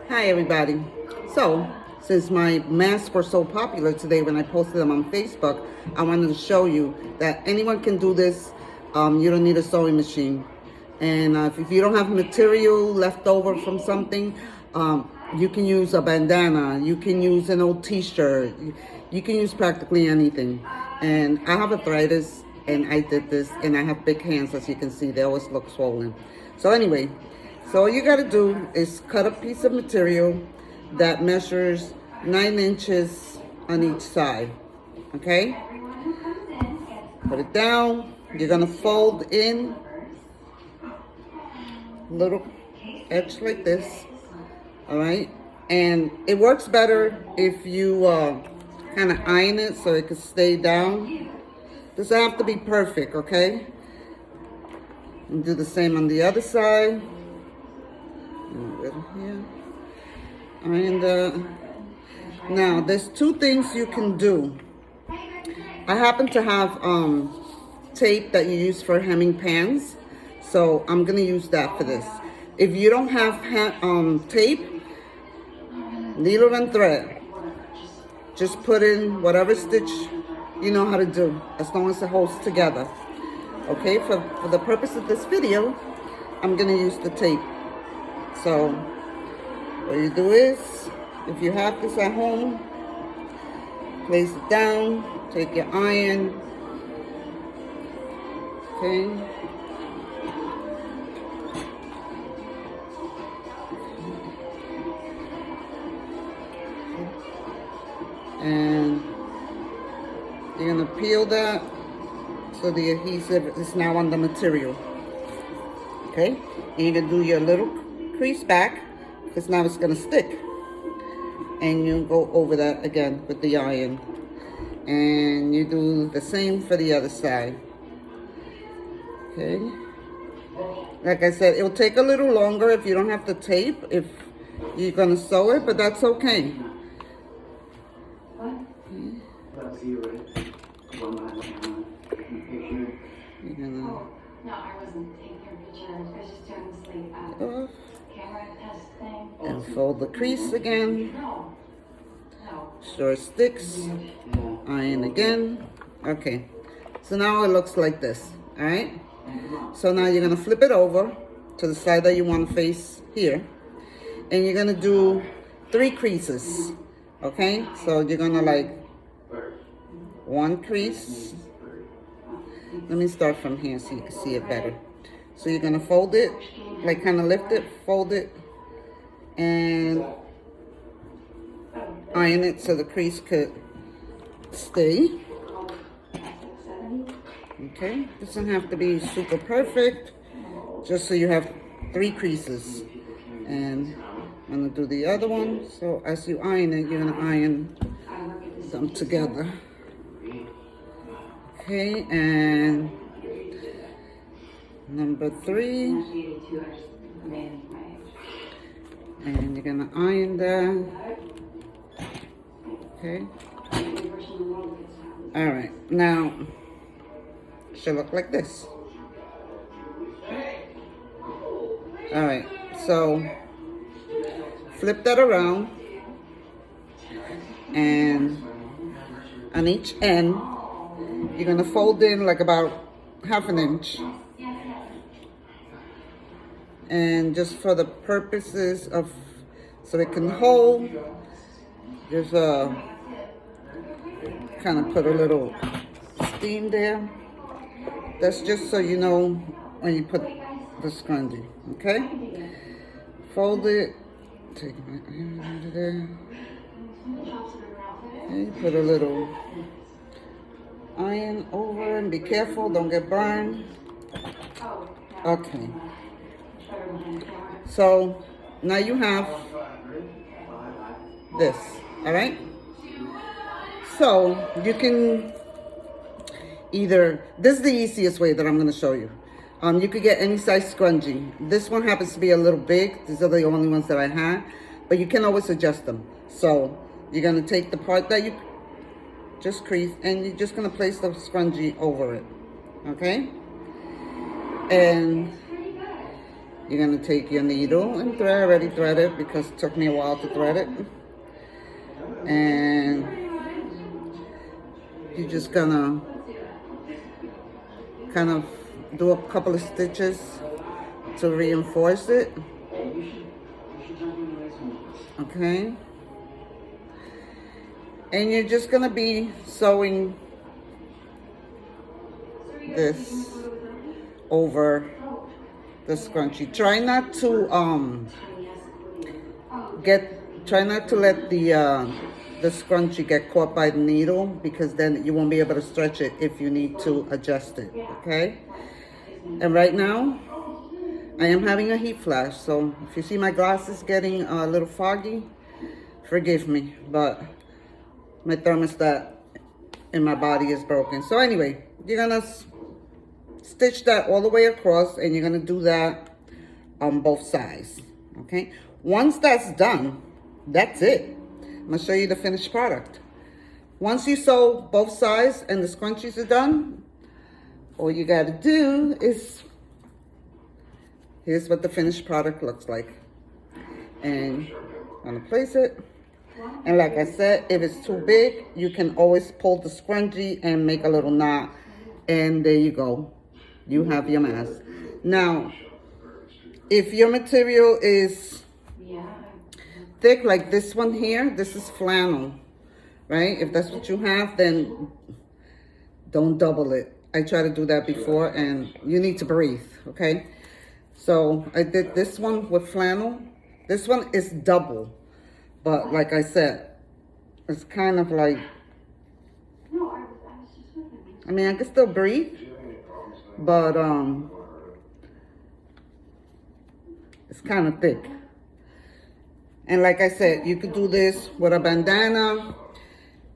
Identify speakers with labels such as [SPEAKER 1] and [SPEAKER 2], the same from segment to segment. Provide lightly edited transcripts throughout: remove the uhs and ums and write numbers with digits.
[SPEAKER 1] Hi everybody. So, since my masks were so popular today when I posted them on Facebook, I wanted to show you that anyone can do this. You don't need a sewing machine. And if you don't have material left over from something, you can use a bandana, you can use an old t-shirt, you can use practically anything. And I have arthritis and I did this and I have big hands, as you can see, they always look swollen. So anyway, so all you got to do is cut a piece of material that measures 9 inches on each side, okay? Put it down. You're going to fold in a little edge like this, all right? And it works better if you kind of iron it so it can stay down. Doesn't have to be perfect, okay? And do the same on the other side. Here. And now there's two things you can do. I happen to have tape that you use for hemming pans, so I'm gonna use that for this. If you don't have tape, needle and thread, just put in whatever stitch you know how to do, as long as it holds together. Okay, for the purpose of this video, I'm gonna use the tape. So what you do is, if you have this at home, place it down, take your iron, okay, and you're gonna peel that so the adhesive is now on the material, okay, and you're gonna do your little crease back, because now it's going to stick, and you go over that again with the iron, and you do the same for the other side. Okay, like I said, it'll take a little longer if you don't have the tape, if you're going to sew it, but that's okay. You're gonna
[SPEAKER 2] no, I wasn't taking your picture. I was just doing the sleep camera test thing.
[SPEAKER 1] and fold the crease again.
[SPEAKER 2] No.
[SPEAKER 1] Sure it sticks. Iron again. Okay. So now it looks like this. All right. So now you're gonna flip it over to the side that you want to face here, and you're gonna do 3 creases. Okay. So you're gonna like 1 crease. Let me start from here so you can see it better. So you're gonna fold it, like kind of lift it, fold it, and iron it so the crease could stay. Okay, doesn't have to be super perfect, just so you have 3 creases. And I'm gonna do the other one. So as you iron it, you're gonna iron them together. Okay, and number 3, and you're gonna iron that. Okay. All right, now it should look like this. All right, so flip that around, and on each end you're gonna fold in like about 1/2 inch. And just for the purposes of, so it can hold, just kind of put a little steam there. That's just so you know when you put the scrunchie, okay? Fold it, take my iron out of there. Okay, put a little iron over, and be careful, don't get burned. Okay. So now you have this, all right? So you can either, this is the easiest way that I'm going to show you. You could get any size scrunchie. This one happens to be a little big. These are the only ones that I had, but you can always adjust them. So you're going to take the part that you just crease, and you're just going to place the scrunchie over it, okay? And You're gonna take your needle and thread. I already threaded because it took me a while to thread it. And you're just gonna kind of do a couple of stitches to reinforce it. Okay. And you're just gonna be sewing this over the scrunchie. Try not to let the scrunchie get caught by the needle, because then you won't be able to stretch it if you need to adjust it. Okay. And right now I am having a heat flash, so if you see my glasses getting a little foggy, forgive me, but my thermostat in my body is broken. So anyway, you're gonna stitch that all the way across, and you're gonna do that on both sides. Okay. Once that's done, that's it. I'm gonna show you the finished product. Once you sew both sides and the scrunchies are done, all you gotta do is, here's what the finished product looks like. And I'm gonna place it. And like I said, if it's too big, you can always pull the scrunchie and make a little knot. And there you go. You have your mask. Now, if your material is thick like this one here, this is flannel, right? If that's what you have, then don't double it. I tried to do that before, and you need to breathe, okay? So I did this one with flannel. This one is double, but like I said, it's kind of like, I mean, I can still breathe, but it's kind of thick. And like I said, you could do this with a bandana.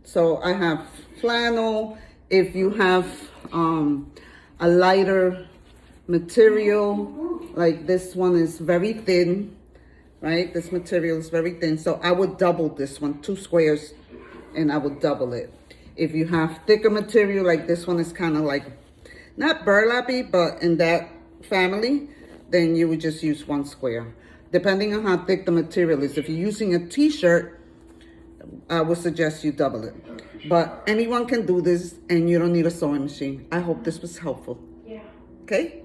[SPEAKER 1] So I have flannel. If you have a lighter material, like this one is very thin, right? This material is very thin. So I would double this one, 2 squares, and I would double it. If you have thicker material, like this one is kind of like, not burlappy, but in that family, then you would just use 1 square. Depending on how thick the material is. If you're using a t-shirt, I would suggest you double it. But anyone can do this, and you don't need a sewing machine. I hope this was helpful.
[SPEAKER 2] Yeah.
[SPEAKER 1] Okay?